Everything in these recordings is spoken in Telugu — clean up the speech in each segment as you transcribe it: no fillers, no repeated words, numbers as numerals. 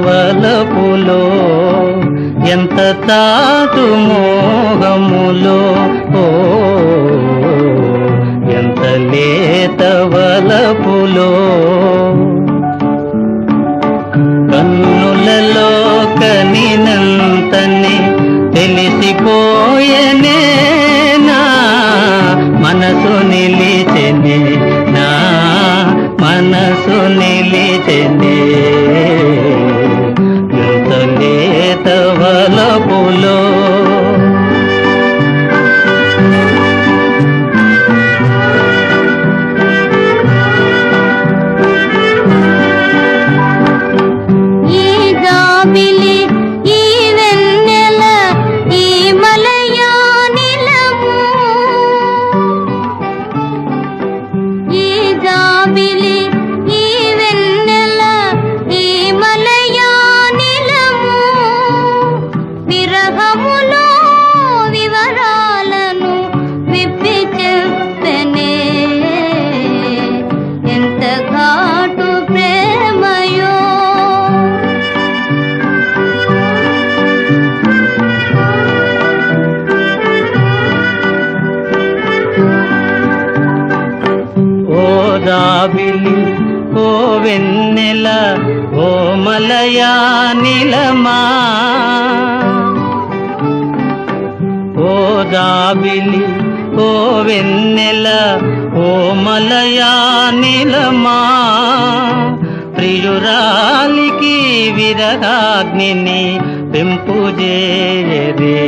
వలపులో ఎంత తాటు మోహములో ఎంత లేత వలపులో కన్నులలో కనినంతని తెలిసిపోయనే నా మనసు నిలిచెనే నా మనసు నిలిచెనే ఎంత లేత వలపులో జాబిలి ఓ వెన్నెల ఓ మలయా నిలమా ఓ జాబిలి ఓ వెన్నెల ఓ మలయా నిలమా ప్రియురాలికి విరహాగ్నిని పెంపుజేయదే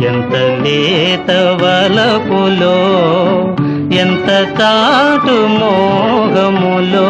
ఎంత లేత వలపులో ఎంత తాటు మోహములో